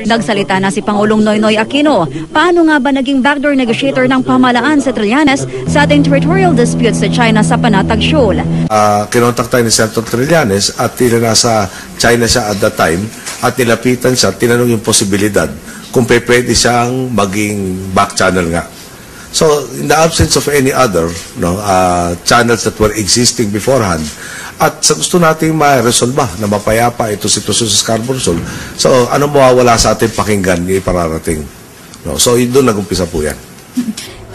Nagsalita na si Pangulong Noynoy Aquino. Paano nga ba naging backdoor negotiator ng pamahalaan sa Trillanes sa ating territorial dispute sa China sa Panatag Shoal? Kinontak tayo ni Senator Trillanes at nasa China siya at that time at nilapitan siya, tinanong yung posibilidad kung pwede siyang maging back channel nga. So, in the absence of any other channels that were existing beforehand, at sa gusto nating ma-resolve na mapayapa ito sitwasyon sa Scarborough Shoal, so ano mawawala sa ating pakinggan ipararating. So, doon nag-umpisa po yan.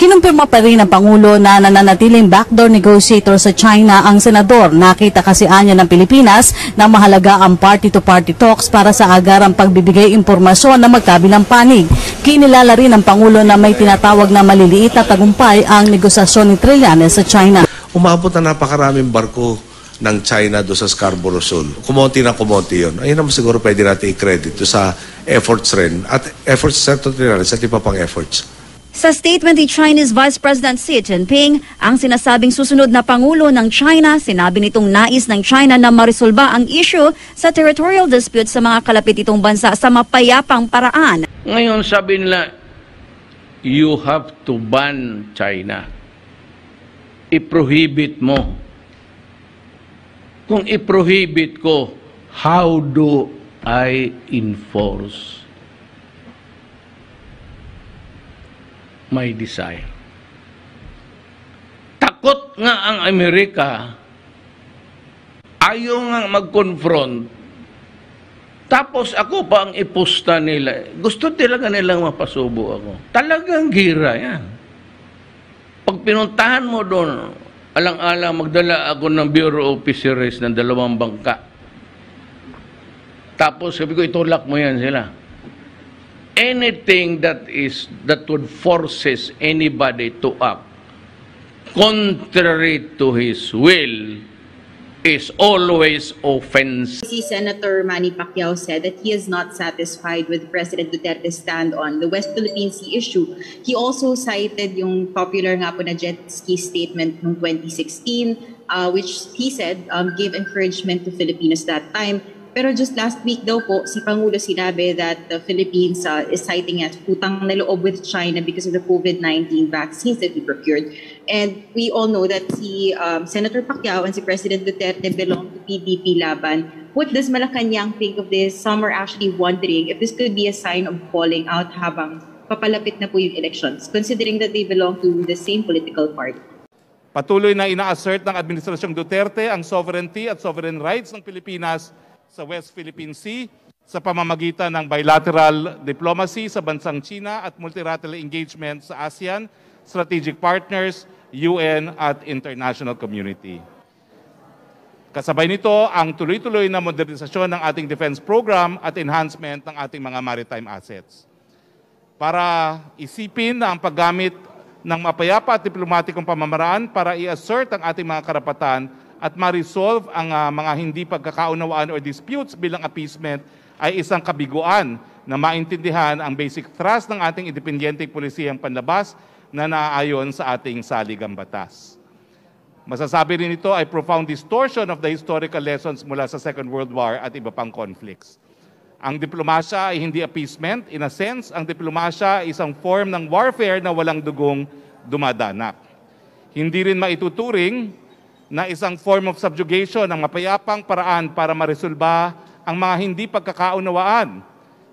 Kinumpirma pa rin ng Pangulo na nananatiling backdoor negotiator sa China ang senador. Nakita kasi anya ng Pilipinas na mahalaga ang party-to-party talks para sa agarang pagbibigay impormasyon na magkabilang panig. Kinilala rin ng Pangulo na may tinatawag na maliliit na tagumpay ang negosasyon ni Trillanes sa China. Umabot na napakaraming barko ng China do sa Scarborough Shoal. Kumonti na kumonti yun. Ayun naman siguro pwede natin i-credit sa efforts rin. At efforts sa Trillanes at iba pang efforts. Sa statement ni Chinese Vice President Xi Jinping, ang sinasabing susunod na Pangulo ng China, sinabi nitong nais ng China na marisolba ang issue sa territorial dispute sa mga kalapit itong bansa sa mapayapang paraan. Ngayon sabi nila, you have to ban China. I-prohibit mo. Kung i-prohibit ko, how do I enforce my desire? Takot nga ang Amerika, ayaw nga mag-confront, tapos ako pa ang ipusta nila. Gusto talaga nilang mapasubo ako. Talagang gira yan. Pag pinuntahan mo doon, alang-alang magdala ako ng Bureau Officers ng 2 bangka. Tapos sabi ko, itulak mo yan sila. Anything that would forces anybody to act contrary to his will is always offensive. Senator Manny Pacquiao said that he is not satisfied with President Duterte's stand on the West Philippine Sea issue. He also cited yung popular nga po na jet ski statement noong 2016, which he said gave encouragement to Filipinos that time. Pero just last week daw po, si Pangulo sinabi that the Philippines is citing at utang na loob with China because of the COVID-19 vaccines that we procured. And we all know that si Senator Pacquiao and si President Duterte belong to PDP laban. What does Malacanang think of this? Some are actually wondering if this could be a sign of falling out habang papalapit na po yung elections, considering that they belong to the same political party. Patuloy na ina-assert ng Administrasyong Duterte ang sovereignty at sovereign rights ng Pilipinas sa West Philippine Sea sa pamamagitan ng bilateral diplomacy sa bansang China at multilateral engagement sa ASEAN, strategic partners, UN at international community. Kasabay nito ang tuloy-tuloy na modernisasyon ng ating defense program at enhancement ng ating mga maritime assets. Para isipin na ang paggamit ng mapayapa at diplomatikong pamamaraan para i-assert ang ating mga karapatan at ma-resolve ang mga hindi pagkakaunawaan or disputes bilang appeasement ay isang kabiguan na maintindihan ang basic thrust ng ating independenteng pulisiyang panlabas na naaayon sa ating saligang batas. Masasabi rin ito ay profound distortion of the historical lessons mula sa Second World War at iba pang conflicts. Ang diplomasya ay hindi appeasement. In a sense, ang diplomasya ay isang form ng warfare na walang dugong dumadanak. Hindi rin maituturing na isang form of subjugation ang mapayapang paraan para maresolba ang mga hindi pagkakaunawaan.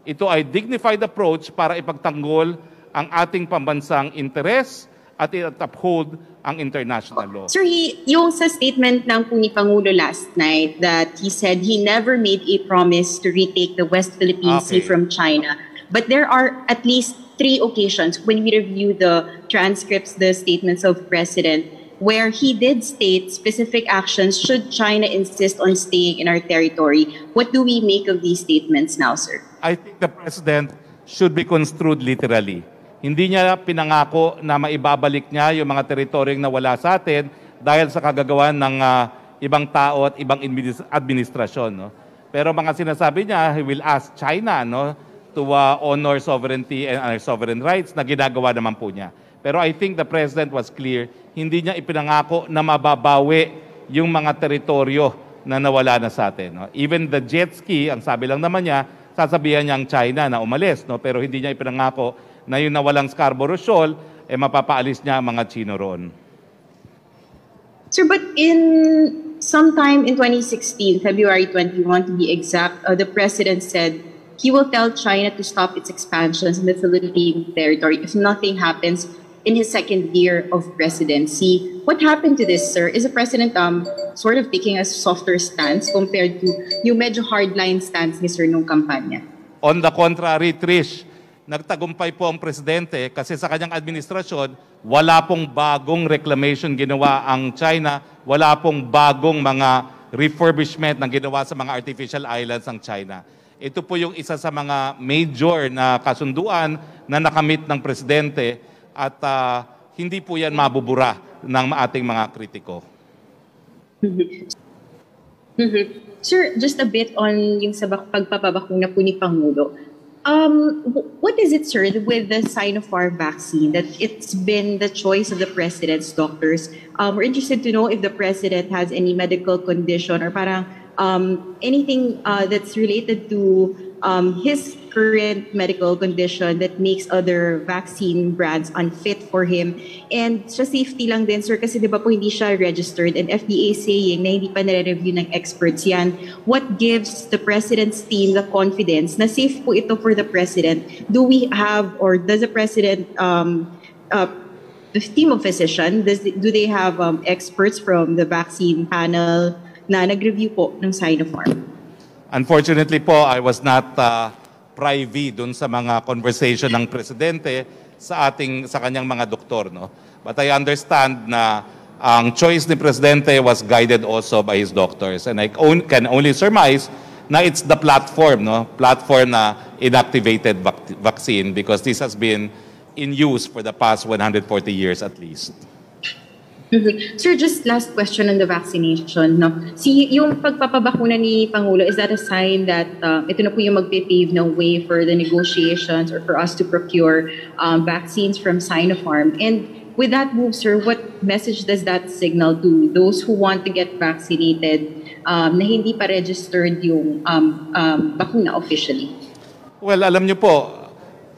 Ito ay dignified approach para ipagtanggol ang ating pambansang interes at i-uphold ang international law. Sir, yung sa statement ng po ni Pangulo last night that he said he never made a promise to retake the West Philippine Sea from China. But there are at least 3 occasions when we review the transcripts, the statements of President, where he did state specific actions should China insist on staying in our territory. What do we make of these statements now, sir? I think the President should be construed literally. Hindi niya pinangako na maibabalik niya yung mga teritoryong nawala sa atin dahil sa kagagawan ng ibang tao at ibang administrasyon. No? Pero mga sinasabi niya, he will ask China to honor sovereignty and our sovereign rights na ginagawa naman po niya. Pero I think the President was clear, hindi niya ipinangako na mababawi yung mga teritoryo na nawala na sa atin. No? Even the jet ski, ang sabi lang naman niya, sasabihan niya ang China na umalis, no? Pero hindi niya ipinangako na yung nawalang Scarborough Shoal, mapapaalis niya ang mga Chino roon. Sir, but in sometime in 2016, February 21 to be exact, the president said he will tell China to stop its expansions in the Philippine territory if nothing happens in his second year of presidency. What happened to this, sir? Is the president sort of taking a softer stance compared to yung medyo hardline stance ni sir nung kampanya? On the contrary, Trish, nagtagumpay po ang presidente kasi sa kanyang administrasyon, wala pong bagong reclamation ginawa ang China, wala pong bagong mga refurbishment na ginawa sa mga artificial islands ang China. Ito po yung isa sa mga major na kasunduan na nakamit ng presidente at hindi po yan mabubura ng ating mga kritiko. Sir, just a bit on yung sa pagpapabakuna po ni Pangulo. What is it, sir, with the Sinopharm vaccine that it's been the choice of the president's doctors? We're interested to know if the president has any medical condition or parang anything that's related to his current medical condition that makes other vaccine brands unfit for him. And sa safety lang din, sir, kasi di ba po hindi siya registered and FDA saying na hindi pa nare-review ng experts yan. What gives the president's team the confidence na safe po ito for the president? Do we have, or does the president, the team of physicians, do they have experts from the vaccine panel na nag-review po ng Sinopharm? Unfortunately po, I was not privy dun sa mga conversation ng presidente sa kanyang mga doktor, no? But I understand na ang choice ni presidente was guided also by his doctors, and I can only surmise na it's the platform, no? Platform na inactivated vaccine because this has been in use for the past 140 years at least. Sir, just last question on the vaccination. No? Yung pagpapabakuna ni Pangulo, is that a sign that ito na po yung magpipave ng way for the negotiations or for us to procure vaccines from Sinopharm? And with that move, sir, what message does that signal to those who want to get vaccinated na hindi pa registered yung bakuna officially? Well, alam niyo po,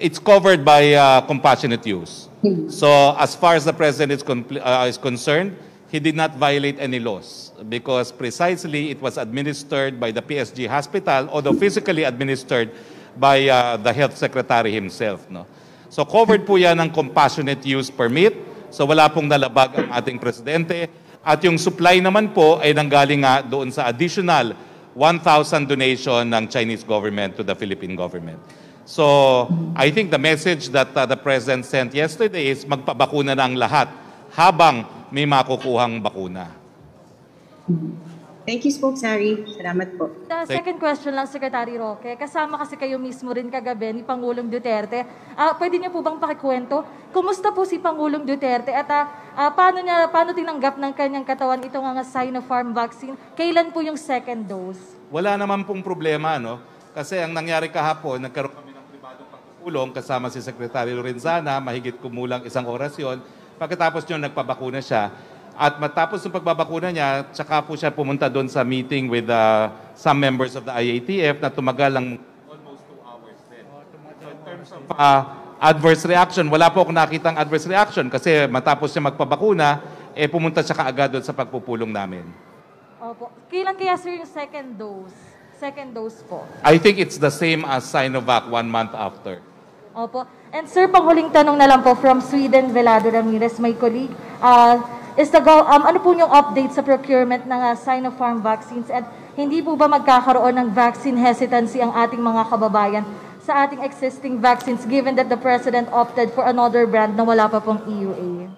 it's covered by compassionate use. So as far as the president is concerned, he did not violate any laws because precisely it was administered by the PSG hospital, although physically administered by the health secretary himself. No? So covered po yan ng compassionate use permit. So wala pong nalabag ang ating presidente. At yung supply naman po ay nanggaling nga doon sa additional 1,000 donation ng Chinese government to the Philippine government. So, I think the message that the President sent yesterday is magpabakuna na ang lahat habang may makukuhang bakuna. Thank you, Spokesary. Salamat po. The second question lang, Secretary Roque. Kasama kasi kayo mismo rin kagabi ni Pangulong Duterte. Pwede niyo po bang pakikwento? Kumusta po si Pangulong Duterte at paano tinanggap ng kanyang katawan itong Sinopharm vaccine? Kailan po yung second dose? Wala naman pong problema, no? Kasi ang nangyari kahapon, nagkaroon kami ng pribadong pagpupulong kasama si Secretary Lorenzana, mahigit kumulang 1 oras yun. Pagkatapos nyo, nagpabakuna siya. At matapos ng pagbabakuna niya, tsaka po siya pumunta doon sa meeting with some members of the IATF na tumagal ng almost 2 hours din. So in terms of adverse reaction, wala po akong nakitang adverse reaction kasi matapos siya magpabakuna, pumunta siya kaagad doon sa pagpupulong namin. Opo. Kailan kaya, sir, yung second dose? Second dose po. I think it's the same as Sinovac 1 month after. Opo. And sir, panghuling tanong na lang po from Sweden, Velado Ramirez, my colleague. Ano po yung update sa procurement ng Sinopharm vaccines at hindi po ba magkakaroon ng vaccine hesitancy ang ating mga kababayan sa ating existing vaccines given that the President opted for another brand na wala pa pong EUA?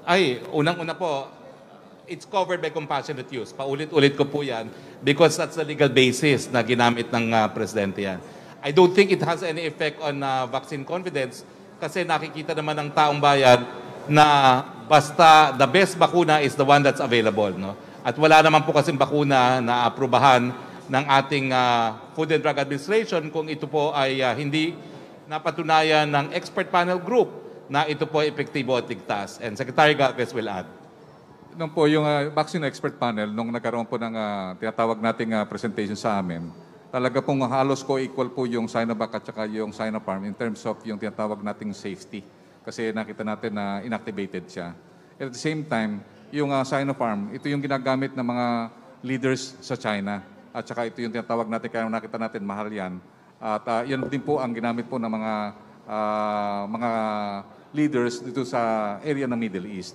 Ay, unang-una po, it's covered by compassionate use. Paulit-ulit ko po yan because that's the legal basis na ginamit ng presidente yan. I don't think it has any effect on vaccine confidence kasi nakikita naman ng taong bayan na basta the best bakuna is the one that's available. No? At wala naman po kasing bakuna na aprubahan ng ating Food and Drug Administration kung ito po ay hindi napatunayan ng expert panel group na ito po ay epektibo at ligtas. And Secretary Galvez will add. Nung po yung vaccine expert panel, nung nagkaroon po ng tinatawag nating presentation sa amin, talaga pong halos co-equal po yung Sinovac at saka yung Sinopharm in terms of yung tinatawag nating safety. Kasi nakita natin na inactivated siya. At the same time, yung Sinopharm, ito yung ginagamit ng mga leaders sa China. At saka ito yung tinatawag natin, kaya nakita natin mahal yan. At yan din po ang ginamit po ng mga leaders dito sa area ng Middle East.